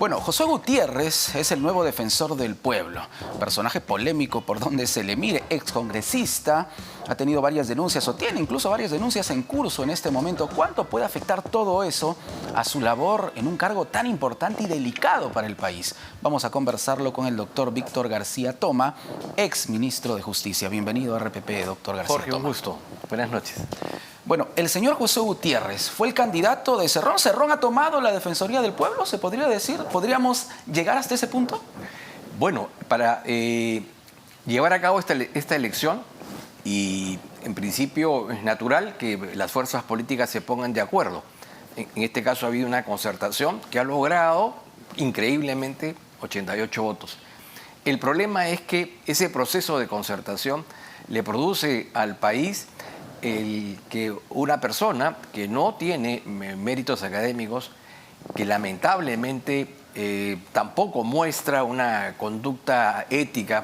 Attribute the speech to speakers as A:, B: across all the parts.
A: Bueno, Josué Gutiérrez es el nuevo defensor del pueblo, personaje polémico por donde se le mire, excongresista, ha tenido varias denuncias o tiene incluso varias denuncias en curso en este momento. ¿Cuánto puede afectar todo eso a su labor en un cargo tan importante y delicado para el país? Vamos a conversarlo con el doctor Víctor García Toma, ex ministro de Justicia. Bienvenido a RPP, doctor García
B: Jorge,
A: Toma.
B: un gusto. Buenas noches.
A: Bueno, el señor Josué Gutiérrez fue el candidato de Cerrón. ¿Cerrón ha tomado la Defensoría del Pueblo? ¿Se podría decir? ¿Podríamos llegar hasta ese punto?
B: Bueno, para llevar a cabo esta elección, y en principio es natural que las fuerzas políticas se pongan de acuerdo. En este caso ha habido una concertación que ha logrado increíblemente 88 votos. El problema es que ese proceso de concertación le produce al país el que una persona que no tiene méritos académicos, que lamentablemente tampoco muestra una conducta ética,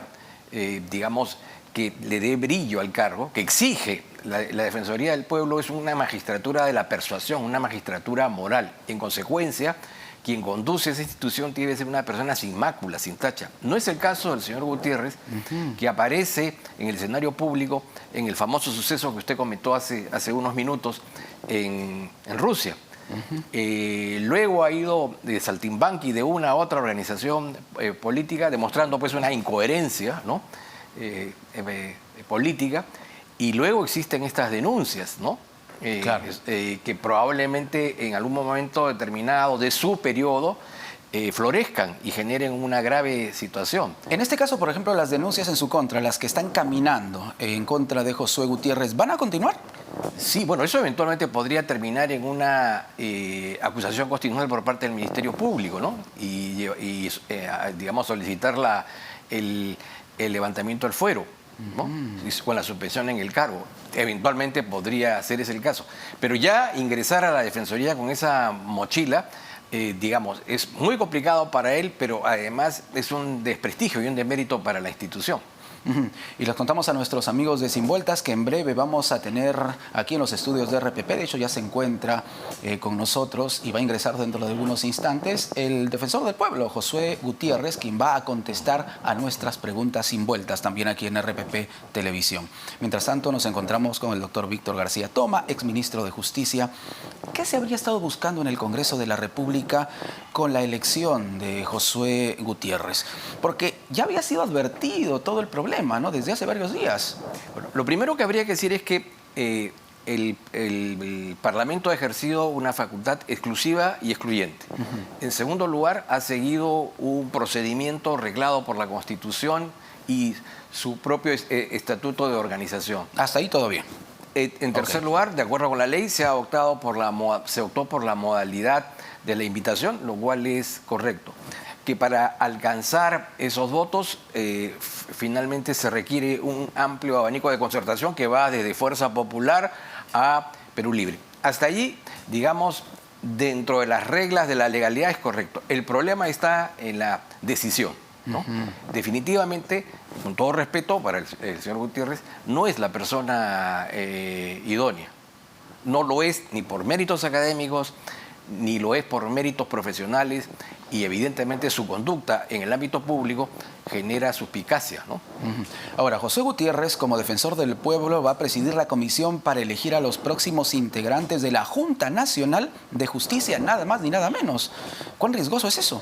B: digamos, que le dé brillo al cargo, que exige la Defensoría del Pueblo, es una magistratura de la persuasión, una magistratura moral. En consecuencia, quien conduce esa institución tiene que ser una persona sin mácula, sin tacha. No es el caso del señor Gutiérrez, que aparece en el escenario público en el famoso suceso que usted comentó hace unos minutos en Rusia. Luego ha ido de saltimbanqui de una a otra organización política, demostrando pues una incoherencia, ¿no? Política, y luego existen estas denuncias, ¿no?
A: Claro.
B: Que probablemente en algún momento determinado de su periodo florezcan y generen una grave situación.
A: En este caso, por ejemplo, las denuncias en su contra, las que están caminando en contra de Josué Gutiérrez, ¿van a continuar?
B: Sí, bueno, eso eventualmente podría terminar en una acusación constitucional por parte del Ministerio Público, ¿no? Y digamos, solicitar el levantamiento del fuero, ¿no? Con la suspensión en el cargo. Eventualmente podría ser ese el caso. Pero ya ingresar a la Defensoría con esa mochila, digamos, es muy complicado para él, pero además es un desprestigio y un demérito para la institución.
A: Y les contamos a nuestros amigos de Sin Vueltas que en breve vamos a tener aquí en los estudios de RPP, de hecho ya se encuentra con nosotros y va a ingresar dentro de algunos instantes, el defensor del pueblo, Josué Gutiérrez, quien va a contestar a nuestras preguntas sin vueltas también aquí en RPP Televisión. Mientras tanto nos encontramos con el doctor Víctor García Toma, ex ministro de Justicia. ¿Qué se habría estado buscando en el Congreso de la República con la elección de Josué Gutiérrez? Porque ya había sido advertido todo el problema, ¿no? Desde hace varios días.
B: Bueno, lo primero que habría que decir es que el Parlamento ha ejercido una facultad exclusiva y excluyente. En segundo lugar, ha seguido un procedimiento reglado por la Constitución y su propio estatuto de organización.
A: Hasta ahí todo bien.
B: En tercer lugar, de acuerdo con la ley, se optó por la modalidad de la invitación, lo cual es correcto. Que para alcanzar esos votos, finalmente se requiere un amplio abanico de concertación que va desde Fuerza Popular a Perú Libre. Hasta allí, digamos, dentro de las reglas de la legalidad es correcto. El problema está en la decisión, ¿no? Definitivamente, con todo respeto para el señor Gutiérrez, no es la persona idónea. No lo es ni por méritos académicos, ni lo es por méritos profesionales, y evidentemente su conducta en el ámbito público genera suspicacia, ¿no?
A: Ahora, Josué Gutiérrez, como defensor del pueblo, va a presidir la comisión para elegir a los próximos integrantes de la Junta Nacional de Justicia, nada más ni nada menos. ¿Cuán riesgoso es eso?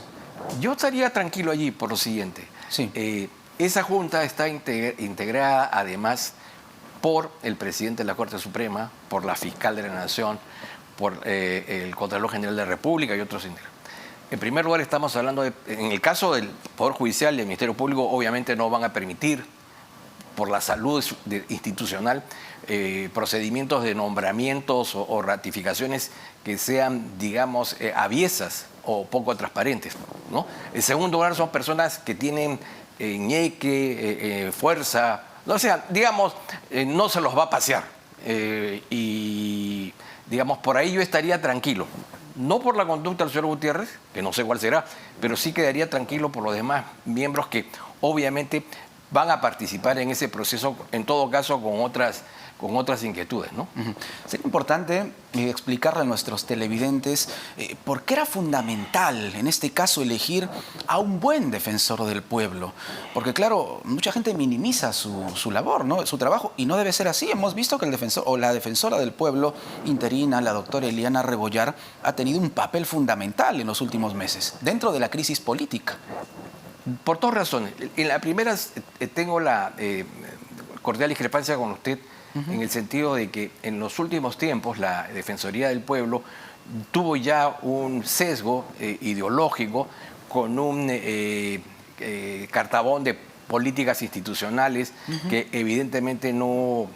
B: Yo estaría tranquilo allí por lo siguiente.
A: Sí.
B: Esa Junta está integrada además por el presidente de la Corte Suprema, por la fiscal de la Nación, por el Contralor General de la República y otros integrantes. En primer lugar, estamos hablando en el caso del Poder Judicial y del Ministerio Público, obviamente no van a permitir, por la salud institucional, procedimientos de nombramientos o ratificaciones que sean, digamos, aviesas o poco transparentes, ¿no? En segundo lugar, son personas que tienen ñeque, fuerza, o sea, digamos, no se los va a pasear. Y, digamos, por ahí yo estaría tranquilo. No por la conducta del señor Gutiérrez, que no sé cuál será, pero sí quedaría tranquilo por los demás miembros que obviamente van a participar en ese proceso, en todo caso con otras inquietudes, ¿no?
A: Sería importante explicarle a nuestros televidentes por qué era fundamental, en este caso, elegir a un buen defensor del pueblo. Porque, claro, mucha gente minimiza su labor, ¿no? Su trabajo, y no debe ser así. Hemos visto que el defensor o la defensora del pueblo interina, la doctora Eliana Rebollar, ha tenido un papel fundamental en los últimos meses, dentro de la crisis política.
B: Por dos razones. En la primera, tengo la cordial discrepancia con usted en el sentido de que en los últimos tiempos la Defensoría del Pueblo tuvo ya un sesgo ideológico con un cartabón de políticas institucionales que evidentemente no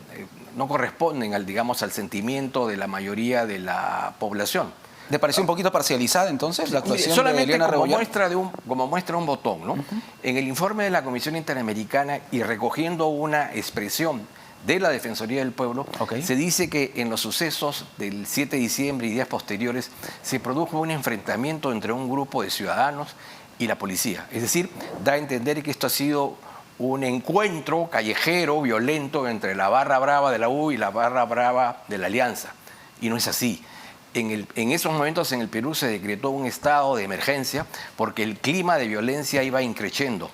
B: corresponden al sentimiento de la mayoría de la población.
A: ¿Le pareció un poquito parcializada entonces la actuación
B: solamente
A: de Eliana Rebollar?
B: Como muestra un botón, ¿no? En el informe de la Comisión Interamericana y recogiendo una expresión de la Defensoría del Pueblo, se dice que en los sucesos del 7 de diciembre y días posteriores se produjo un enfrentamiento entre un grupo de ciudadanos y la policía. Es decir, da a entender que esto ha sido un encuentro callejero, violento, entre la barra brava de la U y la barra brava de la Alianza. Y no es así. En esos momentos en el Perú se decretó un estado de emergencia porque el clima de violencia iba increciendo.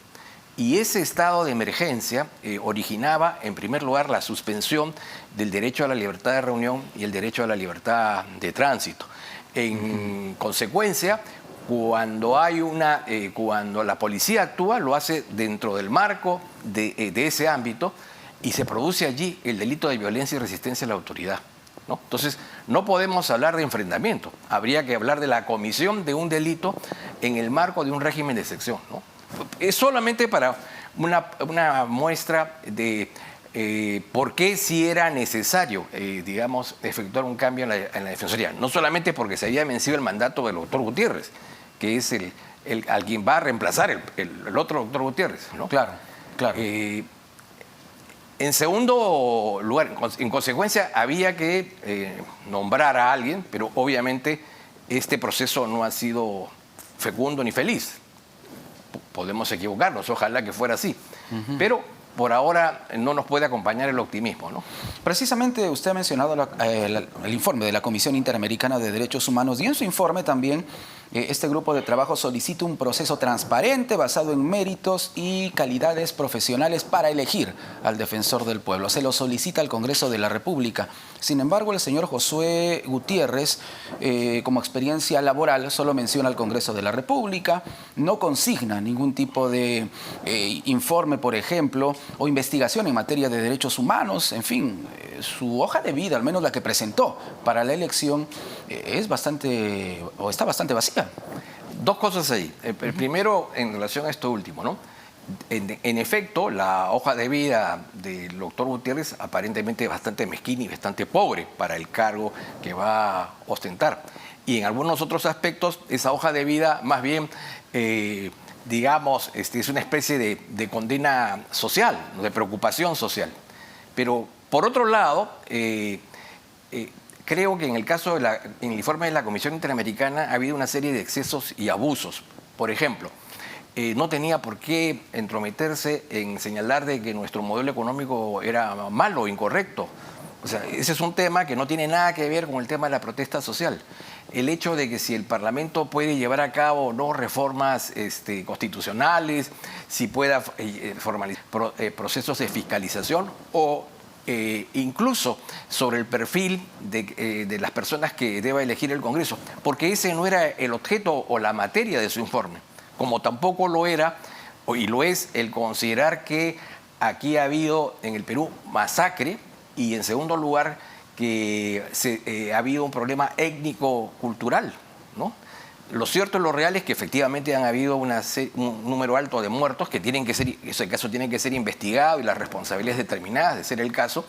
B: Y ese estado de emergencia originaba, en primer lugar, la suspensión del derecho a la libertad de reunión y el derecho a la libertad de tránsito. En consecuencia, cuando la policía actúa, lo hace dentro del marco de ese ámbito y se produce allí el delito de violencia y resistencia a la autoridad, ¿no? Entonces, no podemos hablar de enfrentamiento, habría que hablar de la comisión de un delito en el marco de un régimen de excepción, ¿no? Es solamente para una muestra de por qué sí era necesario, efectuar un cambio en la Defensoría. No solamente porque se había vencido el mandato del doctor Gutiérrez, que es al quien va a reemplazar el otro doctor Gutiérrez, ¿no?
A: Claro, claro.
B: En segundo lugar, en consecuencia, había que nombrar a alguien, pero obviamente este proceso no ha sido fecundo ni feliz. Podemos equivocarnos, ojalá que fuera así. Pero por ahora no nos puede acompañar el optimismo, ¿no?
A: Precisamente usted ha mencionado el informe de la Comisión Interamericana de Derechos Humanos y en su informe también este grupo de trabajo solicita un proceso transparente basado en méritos y calidades profesionales para elegir al defensor del pueblo. Se lo solicita al Congreso de la República. Sin embargo, el señor Josué Gutiérrez, como experiencia laboral, solo menciona al Congreso de la República, no consigna ningún tipo de informe, por ejemplo, o investigación en materia de derechos humanos. En fin, su hoja de vida, al menos la que presentó para la elección, está bastante vacía.
B: Dos cosas ahí. El primero, en relación a esto último, ¿no? En efecto, la hoja de vida del doctor Gutiérrez aparentemente es bastante mezquina y bastante pobre para el cargo que va a ostentar. Y en algunos otros aspectos, esa hoja de vida más bien, es una especie de condena social, de preocupación social. Pero, por otro lado, creo que en el caso en el informe de la Comisión Interamericana ha habido una serie de excesos y abusos. Por ejemplo, no tenía por qué entrometerse en señalar de que nuestro modelo económico era malo o incorrecto. O sea, ese es un tema que no tiene nada que ver con el tema de la protesta social. El hecho de que si el Parlamento puede llevar a cabo o no reformas constitucionales, si pueda formalizar procesos de fiscalización o incluso sobre el perfil de las personas que deba elegir el Congreso, porque ese no era el objeto o la materia de su informe, como tampoco lo era y lo es el considerar que aquí ha habido en el Perú masacre y en segundo lugar que ha habido un problema étnico-cultural, ¿no? Lo cierto y lo real es que efectivamente han habido un número alto de muertos que en ese caso tienen que ser investigados y las responsabilidades determinadas de ser el caso,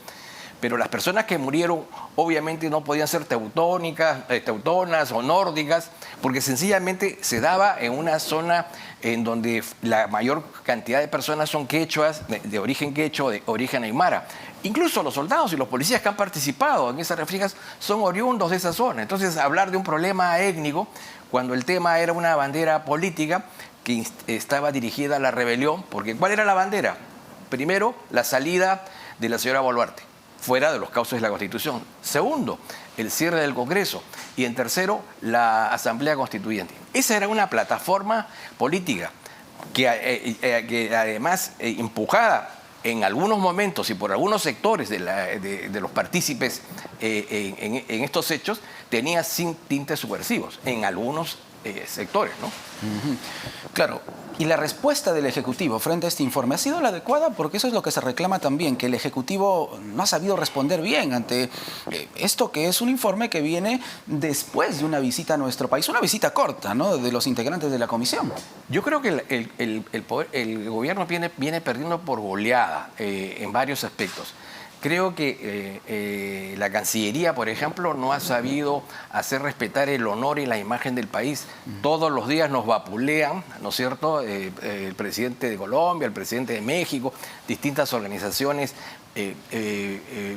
B: pero las personas que murieron obviamente no podían ser teutonas o nórdicas, porque sencillamente se daba en una zona en donde la mayor cantidad de personas son quechuas, de origen quechua, de origen aymara. Incluso los soldados y los policías que han participado en esas refriegas son oriundos de esa zona. Entonces, hablar de un problema étnico, cuando el tema era una bandera política que estaba dirigida a la rebelión, porque ¿cuál era la bandera? Primero, la salida de la señora Boluarte, fuera de los cauces de la Constitución. Segundo, el cierre del Congreso. Y en tercero, la Asamblea Constituyente. Esa era una plataforma política que además empujada en algunos momentos y por algunos sectores de los partícipes en estos hechos, tenía sin tintes subversivos en algunos sectores, ¿no?
A: Claro, y la respuesta del Ejecutivo frente a este informe ha sido la adecuada, porque eso es lo que se reclama también, que el Ejecutivo no ha sabido responder bien ante esto, que es un informe que viene después de una visita a nuestro país, una visita corta, ¿no?, de los integrantes de la comisión.
B: Yo creo que el gobierno viene perdiendo por goleada en varios aspectos. Creo que la Cancillería, por ejemplo, no ha sabido hacer respetar el honor y la imagen del país. Todos los días nos vapulean, ¿no es cierto?, el presidente de Colombia, el presidente de México, distintas organizaciones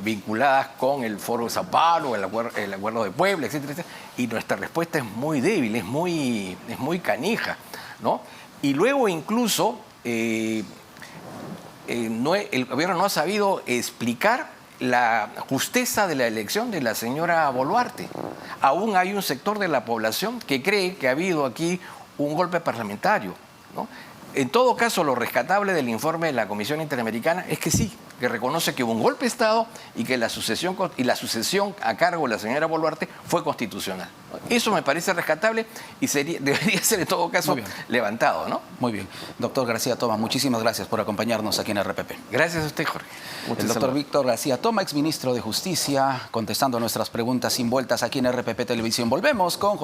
B: vinculadas con el Foro de Sao Paulo, el Acuerdo de Puebla, etcétera, etcétera. Y nuestra respuesta es muy débil, es muy canija, ¿no? Y luego incluso el gobierno no ha sabido explicar la justeza de la elección de la señora Boluarte. Aún hay un sector de la población que cree que ha habido aquí un golpe parlamentario, ¿no? En todo caso, lo rescatable del informe de la Comisión Interamericana es que sí, que reconoce que hubo un golpe de Estado y que la sucesión a cargo de la señora Boluarte fue constitucional. Eso me parece rescatable y debería ser en todo caso levantado, ¿no?
A: Muy bien. Doctor García Toma, muchísimas gracias por acompañarnos aquí en RPP.
B: Gracias a usted, Jorge.
A: El doctor Víctor García Toma, exministro de Justicia, contestando nuestras preguntas sin vueltas aquí en RPP Televisión. Volvemos con José